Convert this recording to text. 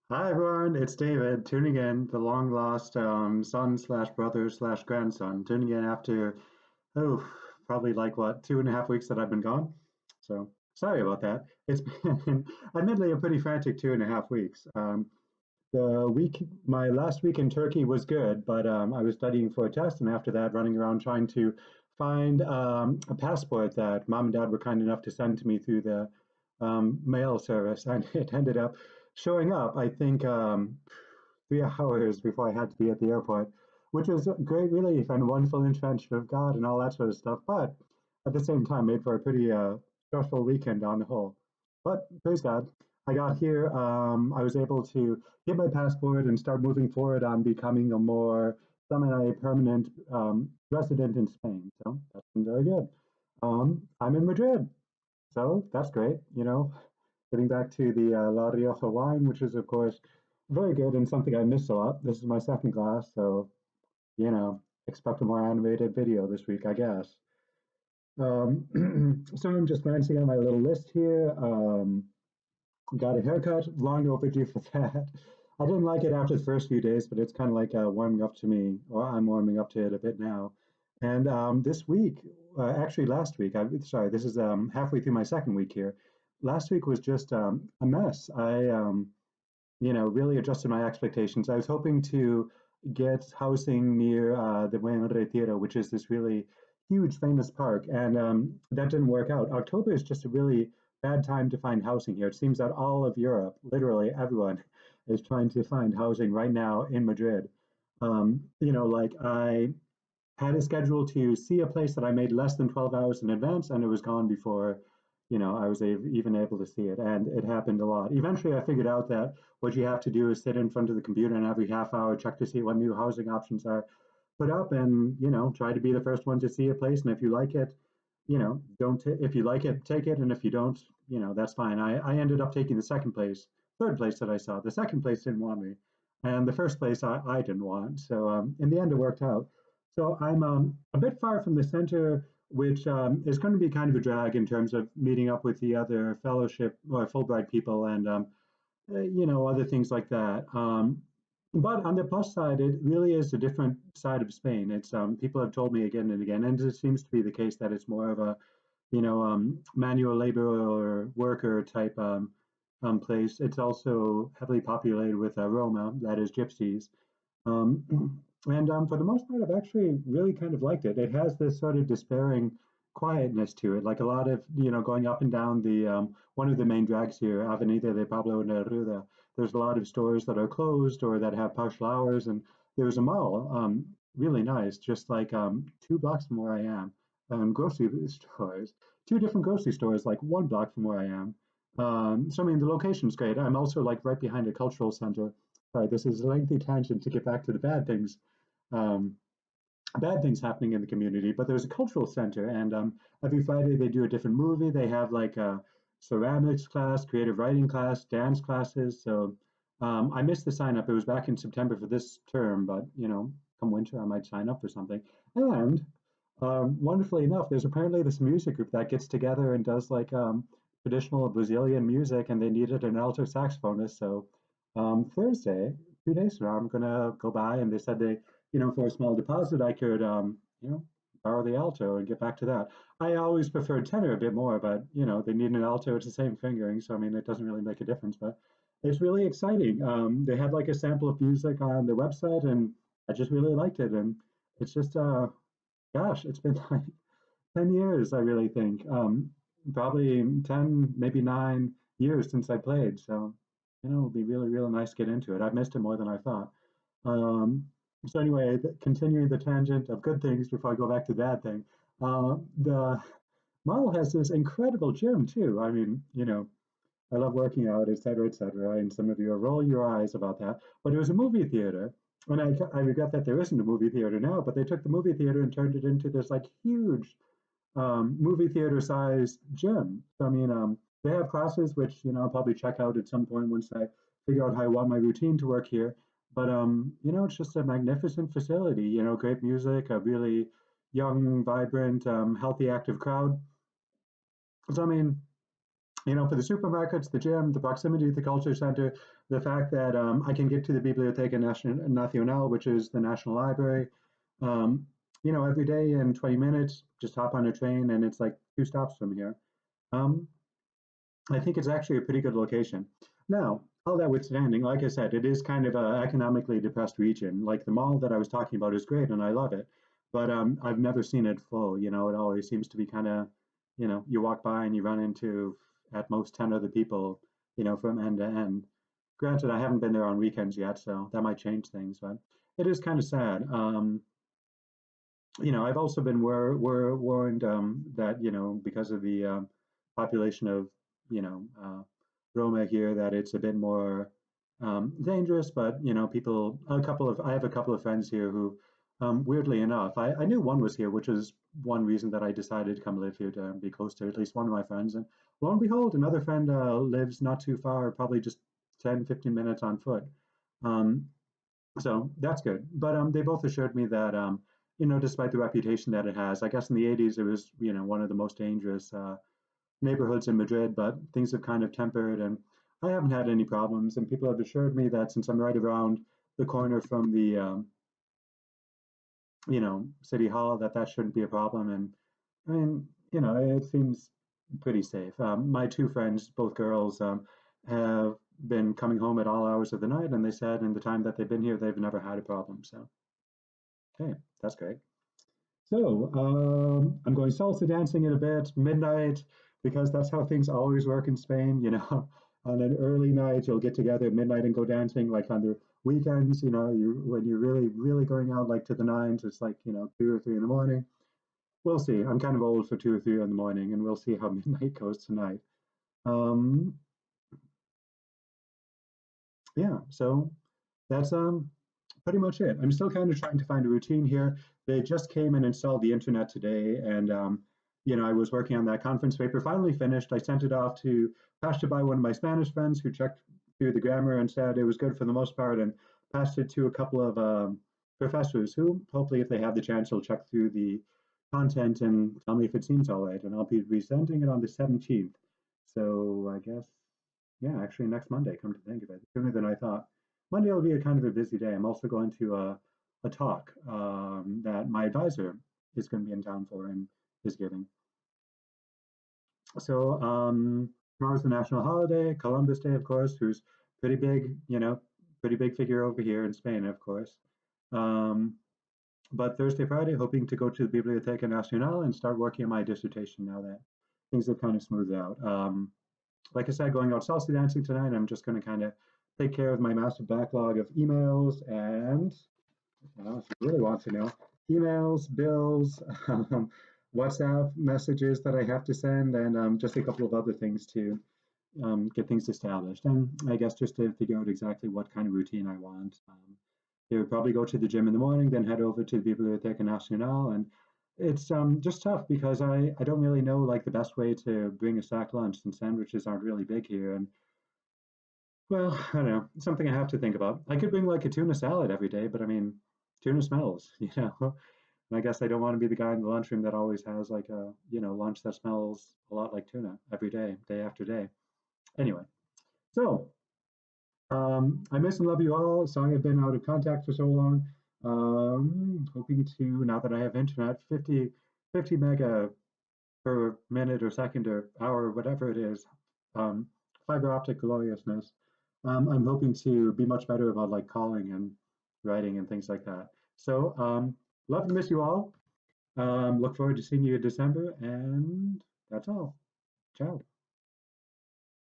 Hi everyone, it's David tuning in, the long lost son slash brother slash grandson, tuning in after, oh, probably like what, 2.5 weeks that I've been gone. So sorry about that. It's been admittedly a pretty frantic 2.5 weeks. My last week in Turkey was good, but I was studying for a test, and after that, running around trying to find a passport that mom and dad were kind enough to send to me through the mail service, and it ended up showing up. I think 3 hours before I had to be at the airport, which was a great relief and wonderful intervention of God and all that sort of stuff. But at the same time, made for a pretty stressful weekend on the whole. But praise God, I got here. I was able to get my passport and start moving forward on becoming a more semi-permanent resident in Spain. So that's been very good. I'm in Madrid, so that's great. Getting back to the La Rioja wine, which is, of course, very good and something I miss a lot. This is my second glass, so, expect a more animated video this week, I guess. So I'm just glancing at my little list here. Got a haircut, long overdue for that. I didn't like it after the first few days, but it's kind of like warming up to me, or I'm warming up to it a bit now. And this week, actually last week, sorry, this is halfway through my second week here. Last week was just a mess. I really adjusted my expectations. I was hoping to get housing near the Buen Retiro, which is this really huge, famous park, and that didn't work out. October is just a really bad time to find housing here. It seems that all of Europe, literally everyone, is trying to find housing right now in Madrid. Like I had a schedule to see a place that I made less than 12 hours in advance, and it was gone before, I was even able to see it. And it happened a lot. Eventually, I figured out that what you have to do is sit in front of the computer and every half hour check to see what new housing options are put up and, try to be the first one to see a place. And if you like it, don't, if you like it, take it. And if you don't, that's fine. I ended up taking the third place that I saw. The second place didn't want me. And the first place I didn't want. So in the end, it worked out. So I'm a bit far from the center, which is going to be kind of a drag in terms of meeting up with the other fellowship or Fulbright people and other things like that. But on the plus side, it really is a different side of Spain. It's people have told me again and again, and it seems to be the case that it's more of a manual labor or worker type place. It's also heavily populated with Roma, that is gypsies. Um, and For the most part, I've actually really kind of liked it. It has this sort of despairing quietness to it, like a lot of, going up and down the one of the main drags here, Avenida de Pablo Neruda. There's a lot of stores that are closed or that have partial hours, and there's a mall, really nice, just like 2 blocks from where I am, grocery stores, two different grocery stores, like 1 block from where I am. So I mean, the location's great. I'm also like right behind a cultural center. Sorry, this is a lengthy tangent to get back to the um, bad things happening in the community. But there's a cultural center, and every Friday they do a different movie. They have like a ceramics class, creative writing class, dance classes. So I missed the sign up. It was back in September for this term, but come winter I might sign up for something. And wonderfully enough, there's apparently this music group that gets together and does like traditional Brazilian music, and they needed an alto saxophonist. So Thursday, 2 days from now, I'm gonna go by, and they said for a small deposit, I could, borrow the alto and get back to that. I always preferred tenor a bit more, but they need an alto. It's the same fingering, so I mean, it doesn't really make a difference. But it's really exciting. They had like a sample of music on their website, and I just really liked it. And it's just, gosh, it's been like 10 years, I really think. Probably 10, maybe 9 years since I played. So, it'll be really, really nice to get into it. I've missed it more than I thought. Um, so anyway, continuing the tangent of good things before I go back to bad thing. The model has this incredible gym too. I mean, I love working out, et cetera, et cetera. And some of you will roll your eyes about that. But it was a movie theater. And I regret that there isn't a movie theater now, but they took the movie theater and turned it into this like huge movie theater size gym. So I mean, they have classes which I'll probably check out at some point once I figure out how I want my routine to work here. But it's just a magnificent facility. Great music, a really young, vibrant, healthy, active crowd. So I mean, for the supermarkets, the gym, the proximity to the culture center, the fact that I can get to the Biblioteca Nacional, which is the National Library, um, every day in 20 minutes, just hop on a train and it's like 2 stops from here. Um, I think it's actually a pretty good location. Now, all that withstanding, like I said, it is kind of an economically depressed region. Like the mall that I was talking about is great and I love it, but I've never seen it full. It always seems to be kind of, you walk by and you run into at most 10 other people, from end to end. Granted, I haven't been there on weekends yet, so that might change things, but it is kind of sad. I've also been warned that, because of the population of, Roma here, that it's a bit more dangerous. But, I have a couple of friends here who, weirdly enough, I knew one was here, which is one reason that I decided to come live here to be close to at least one of my friends. And lo and behold, another friend lives not too far, probably just 10, 15 minutes on foot. Um, so that's good. But they both assured me that, despite the reputation that it has, I guess in the 80s it was, one of the most dangerous neighborhoods in Madrid, but things have kind of tempered and I haven't had any problems. And people have assured me that since I'm right around the corner from the, city hall, that shouldn't be a problem. And I mean, it seems pretty safe. My two friends, both girls, have been coming home at all hours of the night, and they said in the time that they've been here, they've never had a problem. So, hey, that's great. So, I'm going salsa dancing in a bit, midnight, because that's how things always work in Spain. On an early night, you'll get together at midnight and go dancing. Like on the weekends, when you're really, really going out like to the nines, it's like, 2 or 3 in the morning. We'll see. I'm kind of old for 2 or 3 in the morning, and we'll see how midnight goes tonight. Um, yeah, so that's pretty much it. I'm still kind of trying to find a routine here. They just came and installed the internet today, and I was working on that conference paper. Finally finished. I sent it off to passed it by one of my Spanish friends who checked through the grammar and said it was good for the most part, and passed it to a couple of professors who, hopefully, if they have the chance, will check through the content and tell me if it seems all right. And I'll be presenting it on the 17th. So I guess, yeah, actually next Monday, come to think of it, sooner than I thought. Monday will be a kind of a busy day. I'm also going to a talk that my advisor is going to be in town for and is giving. So tomorrow's the national holiday, Columbus Day, of course, who's pretty big, pretty big figure over here in Spain, of course. Um, but Thursday, Friday, hoping to go to the Biblioteca Nacional and start working on my dissertation now that things have kind of smoothed out. Like I said, going out salsa dancing tonight, I'm just going to kind of take care of my massive backlog of emails and, if you really want to know, emails, bills, WhatsApp messages that I have to send, and just a couple of other things to get things established. And I guess just to figure out exactly what kind of routine I want. They would probably go to the gym in the morning, then head over to the Biblioteca Nacional. And it's just tough because I don't really know like the best way to bring a sack lunch, and sandwiches aren't really big here. And well, I don't know, something I have to think about. I could bring like a tuna salad every day, but I mean, tuna smells, And I guess I don't want to be the guy in the lunchroom that always has like a, lunch that smells a lot like tuna every day, day after day. Anyway, so I miss and love you all. Sorry I've been out of contact for so long. Hoping to, now that I have internet, 50 mega per minute or second or hour, whatever it is, um, fiber optic gloriousness. I'm hoping to be much better about like calling and writing and things like that. So, love and miss you all. Look forward to seeing you in December, and that's all. Ciao.